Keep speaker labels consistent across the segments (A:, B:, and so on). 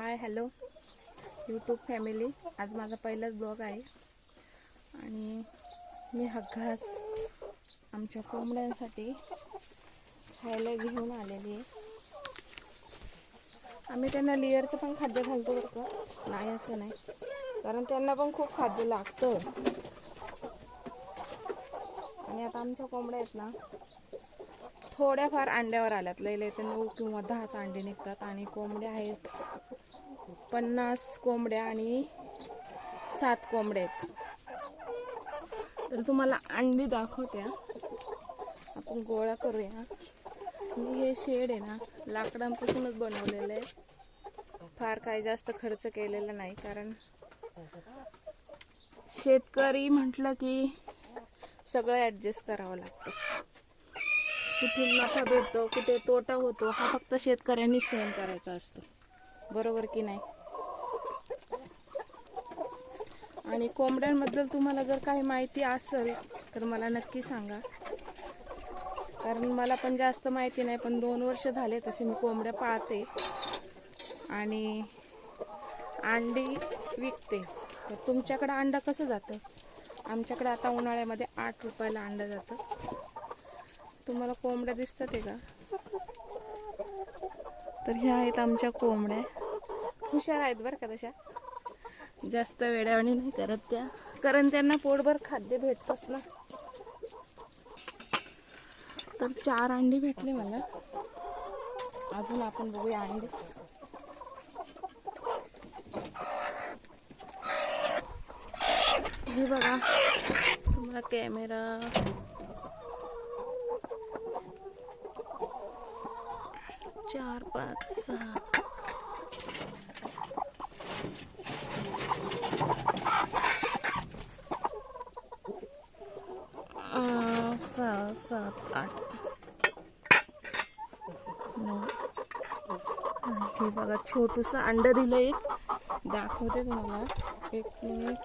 A: Hi hello YouTube family, आज माझा पहिलाच ब्लॉग आहे आणि मी हा घास आमच्या कोंबड्यांसाठी खायला घेऊन आलेली आहे. आम्ही त्यांना लेयरचं पण खाद्य घालतो बरं का, नाही असं नाही, कारण त्यांना पण खूप खाद्य लागतं. आणि आता आमच्या कोंबड्या आहेत ना, थोड्याफार अंड्यावर आल्यात. लई लई तर 9 किंवा 10 अंडे निघतात आणि कोंबड्या आहेत 50 कोंबड्या आणि 7 कोंबड्या आहेत. तर तुम्हाला अंडी दाखवते. आपण गोळा करूया. मी हे शेड आहे ना, लाकडांपासूनच बनवलेलं आहे. फार काही जास्त खर्च केलेला नाही, कारण शेतकरी म्हटलं की सगळं ॲडजस्ट करावं लागतं. कुठे नफा भेटतो, कुठे तोटा होतो, हा फक्त शेतकऱ्यांनी सहन करायचा असतो. बरोबर की नाही? आणि कोंबड्यांबद्दल तुम्हाला जर काही माहिती असेल तर मला नक्की सांगा, कारण मला पण जास्त माहिती नाही. पण 2 वर्ष झाले तसे मी कोंबड्या पाळते आणि अंडी विकते. तर तुमच्याकडं अंडा कसं जातं? आमच्याकडे आता उन्हाळ्यामध्ये 8 रुपयाला अंडा जातं. तुम्हाला कोंबड्या दिसतात आहे का? तर ह्या आहेत आमच्या कोंबड्या. हुशार आहेत बरं का, तशा जास्त वेड्यावानी नाही करत त्या, कारण त्यांना पोटभर खाद्य भेटतच ना. तर 4 अंडी भेटले मला. अजून आपण बघूया अंडी. हे बघा, तुम्हाला कॅमेरा 4 5 6 6 7 8 9. हे बघा, छोटूस अंड दिलं एक. दाखवते तुम्हाला, 1 मिनिट.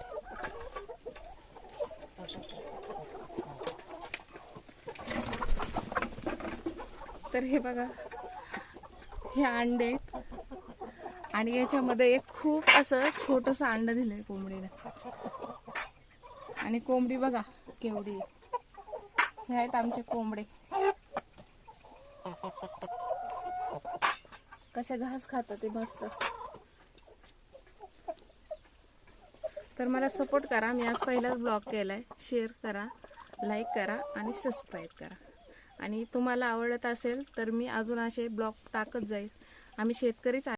A: तर हे बघा, हे अंडे आणि याच्यामध्ये एक खूप असं छोटस अंड दिलंय कोंबडीने. आणि कोंबडी बघा केवढी. हे आहेत आमचे कोंबडे, कशा घास खातात ते मस्त. तर मला सपोर्ट करा. मी आज पहिलाच ब्लॉग केलाय. शेअर करा, लाईक करा आणि सबस्क्राईब करा. आणि तुम्हाला आवडत असेल तर मी अजून असे ब्लॉग टाकत जाईल. आम्ही शेतकरीच